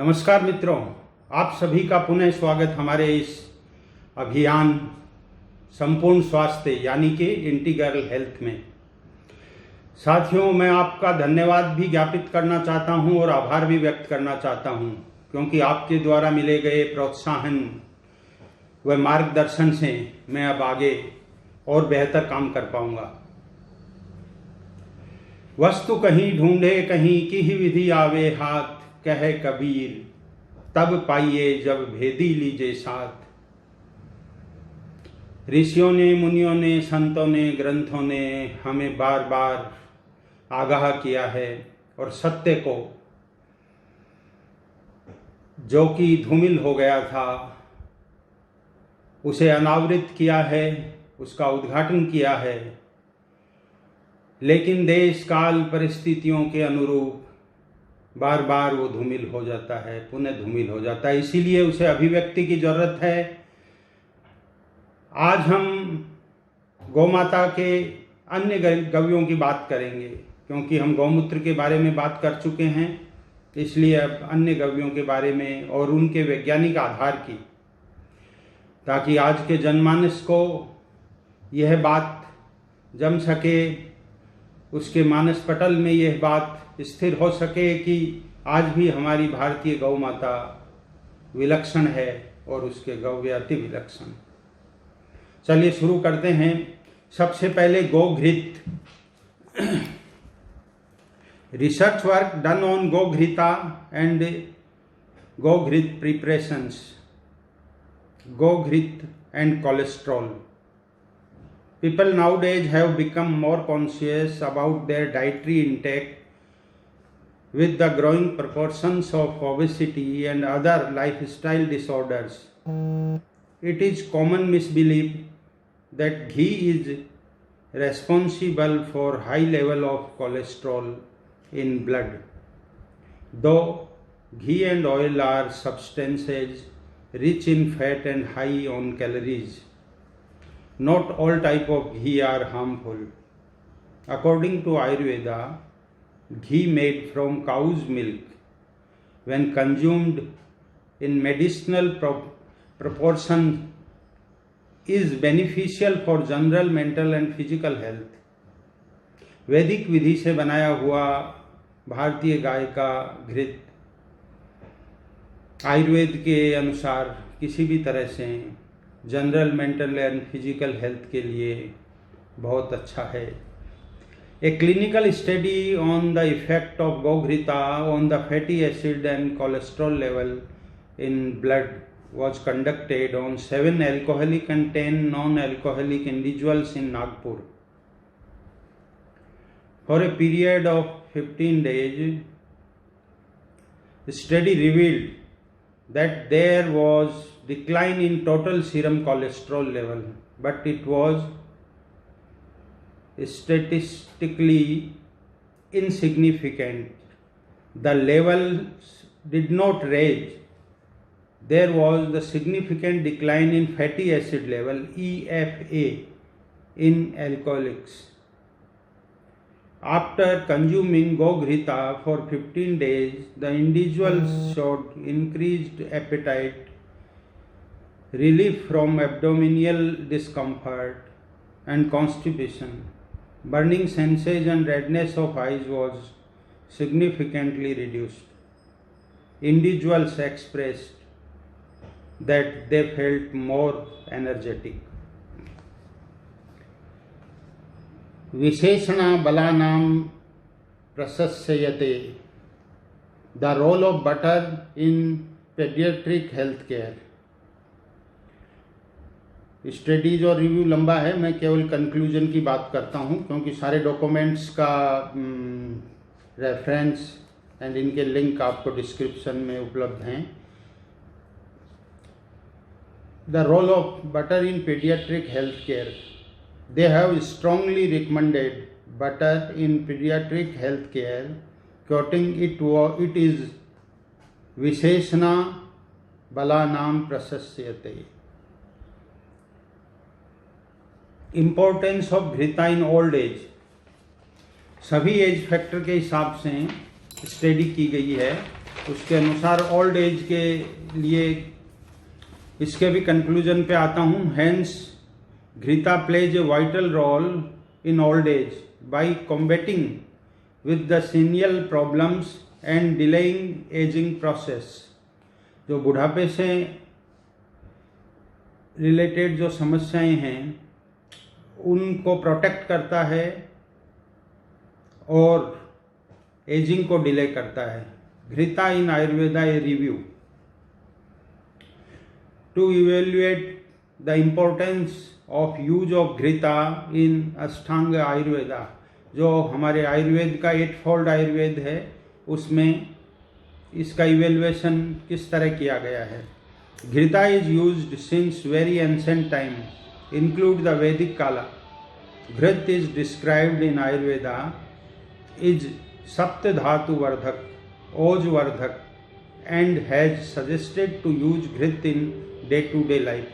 नमस्कार मित्रों, आप सभी का पुनः स्वागत हमारे इस अभियान संपूर्ण स्वास्थ्य यानी कि इंटीग्रल हेल्थ में। साथियों, मैं आपका धन्यवाद भी ज्ञापित करना चाहता हूं और आभार भी व्यक्त करना चाहता हूं, क्योंकि आपके द्वारा मिले गए प्रोत्साहन व मार्गदर्शन से मैं अब आगे और बेहतर काम कर पाऊंगा। वस्तु कहीं ढूंढे कहीं की ही विधि आवे हाथ, कहे कबीर तब पाइए जब भेदी लीजे साथ। ऋषियों ने, मुनियों ने, संतों ने, ग्रंथों ने हमें बार बार आगाह किया है और सत्य को जो कि धूमिल हो गया था उसे अनावृत किया है, उसका उद्घाटन किया है। लेकिन देश काल परिस्थितियों के अनुरूप बार बार वो धूमिल हो जाता है, पुनः धूमिल हो जाता है, इसीलिए उसे अभिव्यक्ति की जरूरत है। आज हम गौमाता के अन्य गव्यों की बात करेंगे, क्योंकि हम गौमूत्र के बारे में बात कर चुके हैं, इसलिए अब अन्य गव्यों के बारे में और उनके वैज्ञानिक आधार की, ताकि आज के जनमानस को यह बात जम सके, उसके मानस पटल में यह बात स्थिर हो सके कि आज भी हमारी भारतीय गौ माता विलक्षण है और उसके गव्य अति विलक्षण। चलिए शुरू करते हैं। सबसे पहले गोघृत। रिसर्च वर्क डन ऑन गोघृता एंड गोघृत प्रिपरेशंस, गोघृत and cholesterol. People nowadays have become more conscious about their dietary intake with the growing proportions of obesity and other lifestyle disorders. It is common misbelief that ghee is responsible for high level of cholesterol in blood. Though ghee and oil are substances rich in fat and high on calories, not all type of ghee are harmful. According to Ayurveda, ghee made from cow's milk, when consumed in medicinal proportion, is beneficial for general mental and physical health. वैदिक विधि से बनाया हुआ भारतीय गाय का घृत आयुर्वेद के अनुसार किसी भी तरह से general mental and physical health के लिए बहुत अच्छा है। A clinical study on the effect of गोघृता on the fatty acid and cholesterol level in blood was conducted on 7 alcoholic and 10 non-alcoholic individuals in Nagpur. For a period of 15 days, the study revealed that there was decline in total serum cholesterol level, but it was statistically insignificant. The levels did not rise. There was the significant decline in fatty acid level EFA in alcoholics. After consuming Goghrita for 15 days, the individuals showed increased appetite, relief from abdominal discomfort and constipation. Burning sensation and redness of eyes was significantly reduced. Individuals expressed that they felt more energetic. Visheshana balanam prasasyate. The role of butter in pediatric health care. Studies और review लंबा है, मैं केवल conclusion की बात करता हूं, क्योंकि सारे डॉक्यूमेंट्स का रेफरेंस एंड इनके लिंक आपको डिस्क्रिप्शन में उपलब्ध हैं। The role of butter in pediatric health care. They have strongly recommended butter in pediatric health care, quoting it is Visheshana balanam prasasyate. Importance of घृता in old age. सभी age factor के हिसाब से study की गई है उसके अनुसार old age के लिए इसके भी कंक्लूजन पे आता हूँ। हेंस घृता plays a vital role in old age by combating with the senile problems and delaying ageing process. जो बुढ़ापे से रिलेटेड जो समस्याएं हैं उनको प्रोटेक्ट करता है और एजिंग को डिले करता है। घृता in Ayurveda a review to evaluate the importance of use of घृता इन अष्टांग आयुर्वेदा। जो हमारे आयुर्वेद का 8 फोल्ड आयुर्वेद है उसमें इसका इवेल्युएशन किस तरह किया गया है। घृता is used since very ancient time include the Vedic काला। घृत is described in Ayurveda is सप्त धातु वर्धक, ओज वर्धक and has suggested to use घृत in day to day life।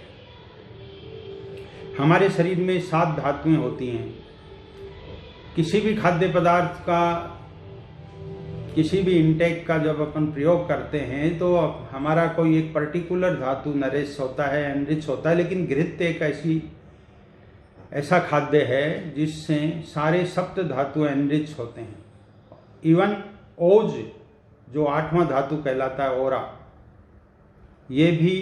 हमारे शरीर में 7 धातुएं होती हैं। किसी भी खाद्य पदार्थ का, किसी भी इंटेक का जब अपन प्रयोग करते हैं तो हमारा कोई एक पर्टिकुलर धातु नरेश होता है, एनरिच होता है, लेकिन घृत एक ऐसा खाद्य है जिससे सारे सप्त धातु एनरिच होते हैं। इवन ओज जो 8वां धातु कहलाता है, ओरा, ये भी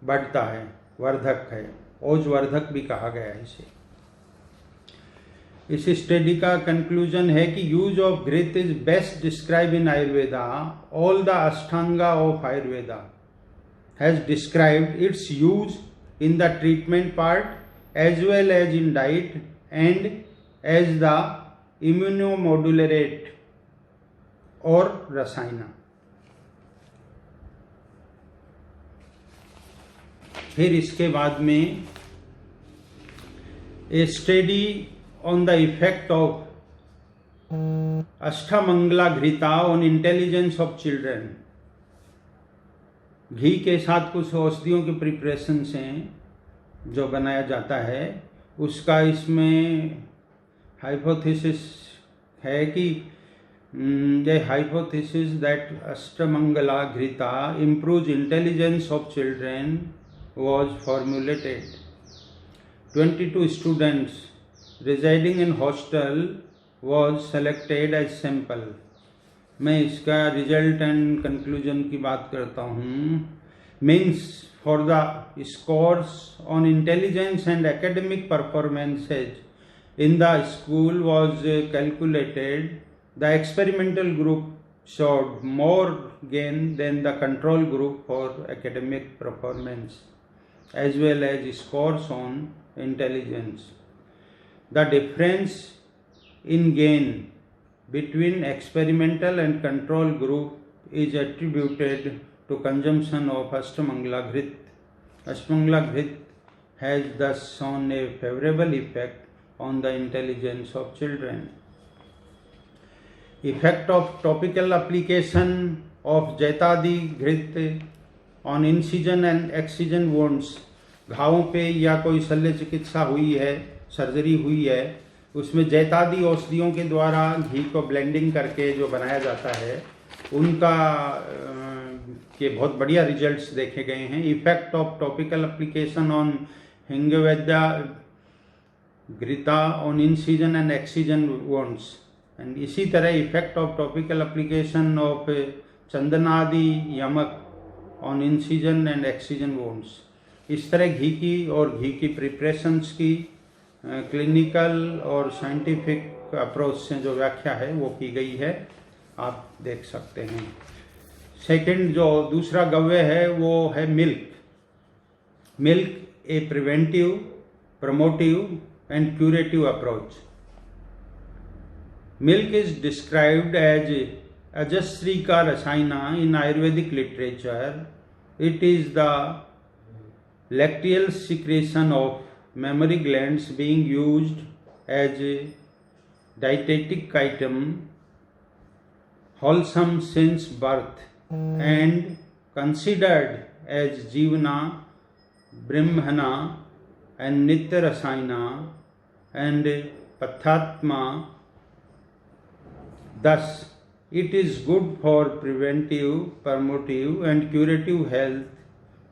बढ़ता है, वर्धक है, ओज वर्धक भी कहा गया है इसे। इस स्टडी का कंक्लूजन है कि यूज ऑफ घृत is best describe in Ayurveda. All the Ashtanga of Ayurveda has described its use in the treatment part as well as in diet and as the immunomodulate और रसायना। फिर इसके बाद में a study on the effect of अष्टमंगला घृता on intelligence of children. घी के साथ कुछ औषधियों के प्रिपरेशन से जो बनाया जाता है उसका इसमें हाइपोथेसिस है कि the hypothesis that Ashtamangala Ghrita improves intelligence of children was formulated. 22 students residing in hostel was selected as sample. मैं इसका रिजल्ट एंड कंक्लूजन की बात करता हूँ। Means for the scores on intelligence and academic performances in the school was calculated. The experimental group showed more gain than the control group for academic performance as well as scores on intelligence. The difference in gain between experimental and control group is attributed to consumption of Ashtamangala Ghrit. Ashtamangala Ghrit has thus shown a favorable effect on the intelligence of children. Effect of topical application of जैतादी घृत on incision and excision wounds। घावों पे या कोई शल्य चिकित्सा हुई है, surgery हुई है, उसमें जैतादी औषधियों के द्वारा घी को ब्लेंडिंग करके जो बनाया जाता है उनका के बहुत बढ़िया रिजल्ट्स देखे गए हैं। Effect of topical application on हिंगवेदा घृता on incision and excision wounds. And इसी तरह effect of topical application of चंदनादि यमक on incision and excision wounds. इस तरह घी की और घी की प्रिपरेशंस की क्लिनिकल और साइंटिफिक अप्रोच से जो व्याख्या है वो की गई है, आप देख सकते हैं। सेकंड जो दूसरा गव्य है वो है milk. Milk A preventive, promotive and curative approach. Milk is described as Ajasrika Rasayana in Ayurvedic literature. It is the lacteal secretion of mammary glands being used as a dietetic item, wholesome since birth, and considered as Jivana, Brahmana, and Nitya Rasayana and Pathatma. Thus, It is good for preventive, promotive, and curative health,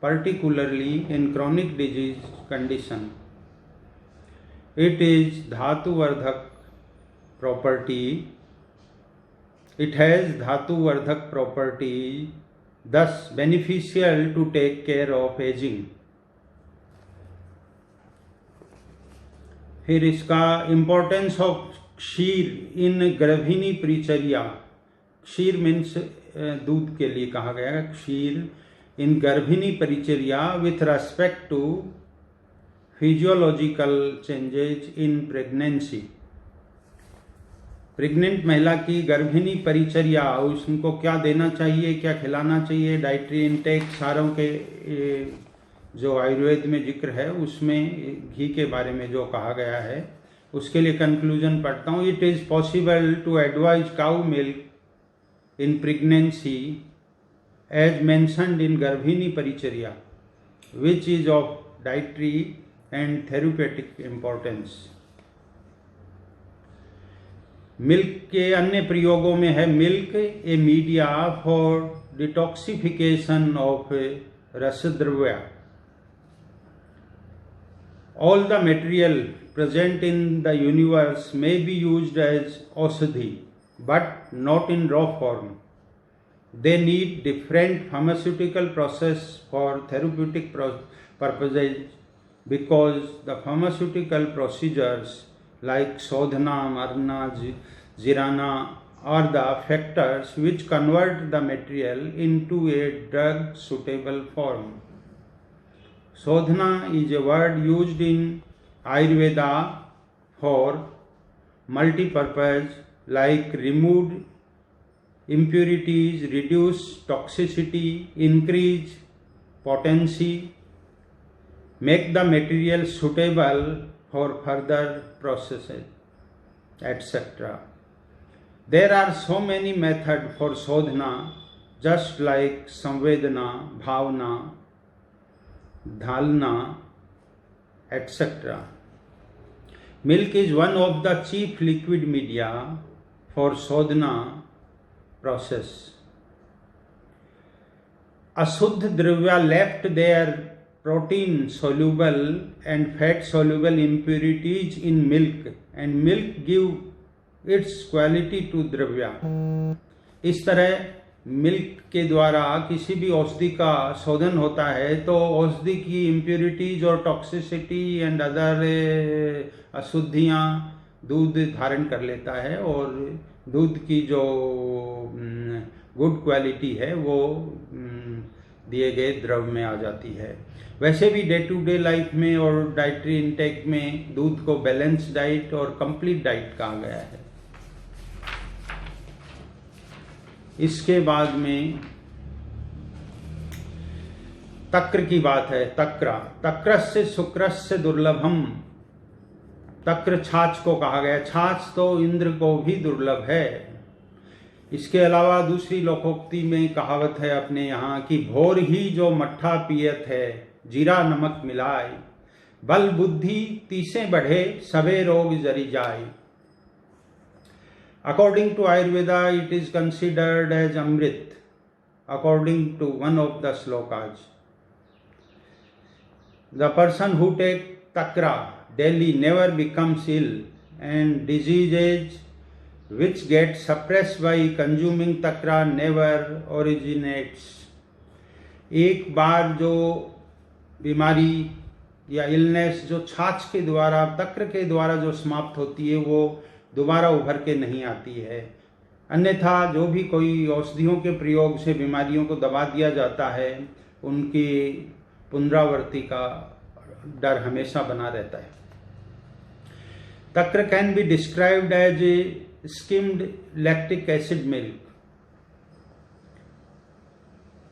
particularly in chronic disease condition. It is dhatu vardhak property. It has dhatu vardhak property, thus beneficial to take care of aging. फिर इसका importance of Kshir in गर्भिणी परिचर्या. क्षीर means दूध के लिए कहा गया है. क्षीर इन गर्भिणी परिचर्या with respect to physiological changes in pregnancy. Pregnant महिला की गर्भिणी परिचर्या, उसको क्या देना चाहिए, क्या खिलाना चाहिए, डाइटरी इनटेक, सारों के जो आयुर्वेद में जिक्र है उसमें घी के बारे में जो कहा गया है उसके लिए कंक्लूजन पढ़ता हूँ. It is possible to advise cow milk in pregnancy as mentioned in गर्भिणी परिचर्या which is of dietary and therapeutic importance. Milk के अन्य प्रयोगों में है milk a media for detoxification of रसद्रव्य. All the material present in the universe may be used as aushadhi, but not in raw form. They need different pharmaceutical process for therapeutic purposes because the pharmaceutical procedures like sodhana, marna, zirana are the factors which convert the material into a drug suitable form. Sodhana is a word used in Ayurveda for multi-purpose like remove impurities, reduce toxicity, increase potency, make the material suitable for further processes, etc. There are so many methods for sadhana, just like samvedana, bhavana, dhalna, etc. Milk is one of the chief liquid media for sadhana process. Ashuddha dravya left their protein soluble and fat soluble impurities in milk and milk give its quality to dravya. इस तरह milk के द्वारा किसी भी औषधि का शोधन होता है तो औषधि की इम्प्योरिटीज और टॉक्सिसिटी एंड अदर अशुद्धियाँ दूध धारण कर लेता है और दूध की जो गुड क्वालिटी है वो दिए गए द्रव में आ जाती है. वैसे भी डे टू डे लाइफ में और डाइटरी इंटेक में दूध को बैलेंस डाइट और कंप्लीट डाइट कहा गया है. इसके बाद में तक्र की बात है. तक्रस्य शुक्रस्य दुर्लभम. तक्र छाछ को कहा गया. छाछ तो इंद्र को भी दुर्लभ है. इसके अलावा दूसरी लोकोक्ति में कहावत है अपने यहाँ की भोर ही जो मट्ठा पियत है जीरा नमक मिलाए बल बुद्धि तीसे बढ़े सबे रोग जरी जाए. According to Ayurveda, it is considered as Amrit, according to one of the slokas. The person who takes takra daily never becomes ill, and diseases which get suppressed by consuming takra never originates. एक बार जो बीमारी या illness जो छाछ के द्वारा तक्र के द्वारा जो समाप्त होती है वो दोबारा उभर के नहीं आती है. अन्यथा जो भी कोई औषधियों के प्रयोग से बीमारियों को दबा दिया जाता है उनकी पुनरावृत्ति का डर हमेशा बना रहता है. तक्र can be described as a skimmed lactic acid milk,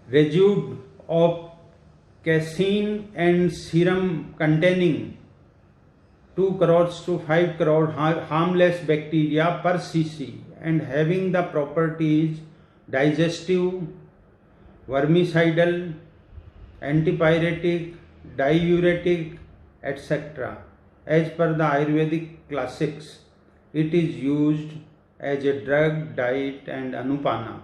residue of casein and serum containing 2 crores to 5 crore harmless bacteria per cc and having the properties digestive, vermicidal, antipyretic, diuretic, etc. As per the Ayurvedic classics, it is used as a drug, diet and anupana.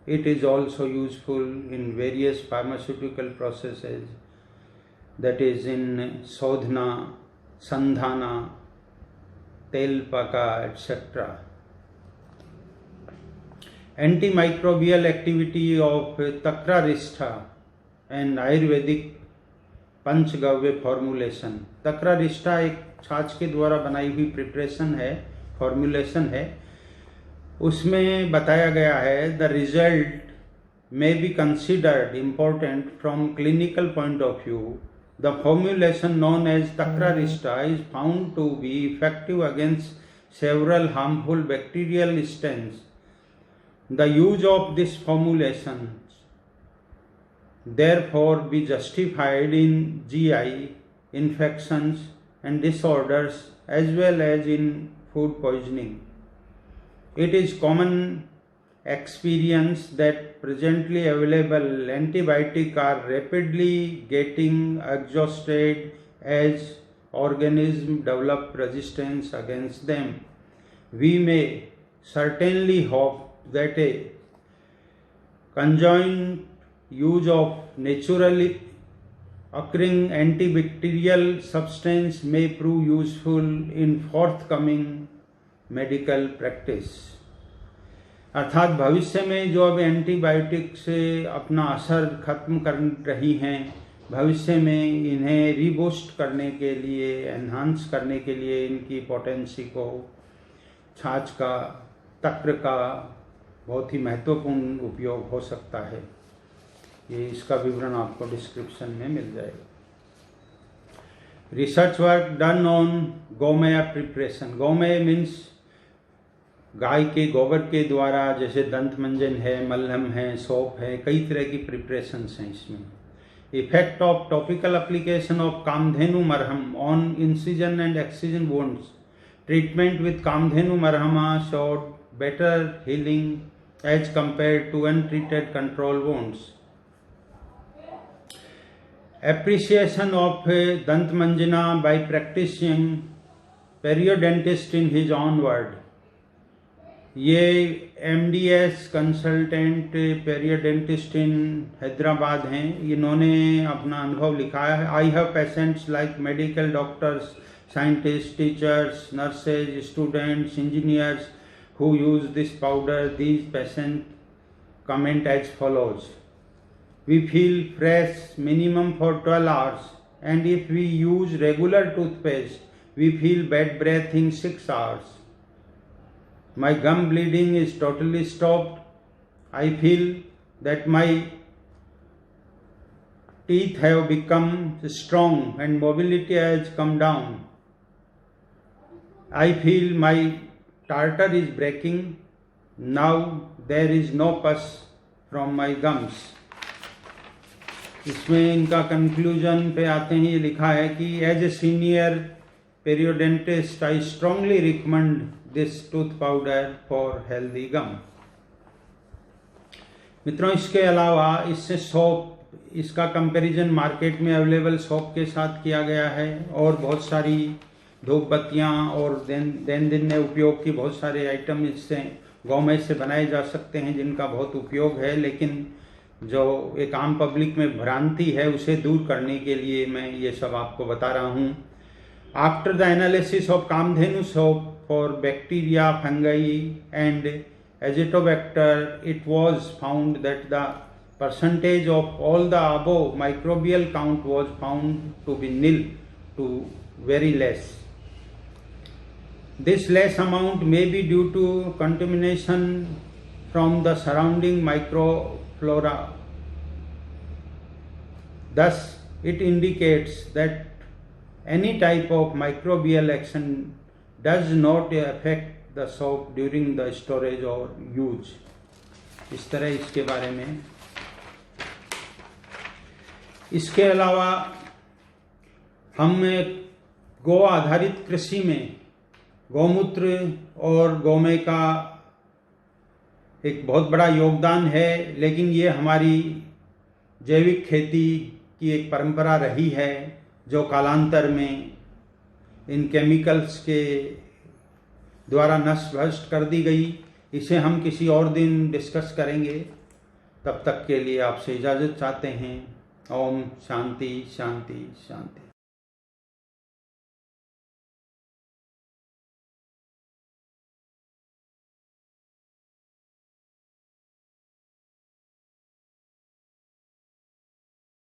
It is also useful in various pharmaceutical processes, that is in sodhana, sandhana, telpaka, etc. Antimicrobial activity of Takraristha and Ayurvedic पंचगव्य formulation. तक्रारिष्ठा एक छाछ के द्वारा बनाई हुई preparation है, formulation है। उसमें बताया गया है the result may be considered important from clinical point of view. The formulation known as Takrarishta is found to be effective against several harmful bacterial strains. The use of this formulation therefore be justified in GI infections and disorders as well as in food poisoning. It is common experience that presently available antibiotics are rapidly getting exhausted as organisms develop resistance against them. We may certainly hope that a conjoint use of naturally occurring antibacterial substance may prove useful in forthcoming medical practice. अर्थात भविष्य में जो अब antibiotic से अपना असर खत्म कर रही हैं, भविष्य में इन्हें रीबूस्ट करने के लिए, एनहांस करने के लिए इनकी पोटेंसी को छाछ का, तक्र का बहुत ही महत्वपूर्ण उपयोग हो सकता है। ये इसका विवरण आपको डिस्क्रिप्शन में मिल जाएगा। रिसर्च वर्क डन ऑन गौमय प्रिपरेशन। गौमय मीन्स गाय के गोबर के द्वारा, जैसे दंत मंजन है, मलहम है, सोप है, कई तरह की प्रिपरेशंस हैं इसमें। Effect of topical application of Kamdhenu मरहम on incision and excision wounds. Treatment with Kamdhenu मरहमा showed better healing as compare to untreated control wounds. Appreciation of Dant Manjana by practicing periodontist in his own word। ये MDS consultant पेरियोडेंटिस्ट इन हैदराबाद हैं। इन्होंने अपना अनुभव लिखा है। I have patients like medical doctors, scientist, teachers, nurses, students, engineers who use this powder. These patients comment as follows: we feel fresh minimum for 12 hours, and if we use regular toothpaste, we feel bad breath in 6 hours. My gum bleeding is totally stopped. I feel that my teeth have become strong and mobility has come down. I feel my tartar is breaking. Now there is no pus from my gums. इसमें इनका conclusion पे आते हैं, ये लिखा है कि as a senior periodontist I strongly recommend this tooth powder for healthy gum. मित्रों, इसके अलावा इससे सोप, इसका कंपैरिजन मार्केट में अवेलेबल सोप के साथ किया गया है, और बहुत सारी धूप बत्तियाँ और दिन में उपयोग की बहुत सारे आइटम इससे गौमय से बनाए जा सकते हैं, जिनका बहुत उपयोग है। लेकिन जो एक आम पब्लिक में भ्रांति है, उसे दूर करने के लिए मैं ये सब आपको बता रहा हूँ। After the analysis of Kamdhenu soap for bacteria, fungi and azotobacter, it was found that the percentage of all the above microbial count was found to be nil to very less. This less amount may be due to contamination from the surrounding microflora. Thus, it indicates that any type of microbial action does not affect the soap during the storage or use. इस तरह इसके बारे में। इसके अलावा हम गौ आधारित कृषि में गौमूत्र और गौमय का एक बहुत बड़ा योगदान है, लेकिन ये हमारी जैविक खेती की एक परंपरा रही है, जो कालांतर में इन केमिकल्स के द्वारा नष्ट भ्रष्ट कर दी गई। इसे हम किसी और दिन डिस्कस करेंगे। तब तक के लिए आपसे इजाज़त चाहते हैं। ओम शांति शांति शांति।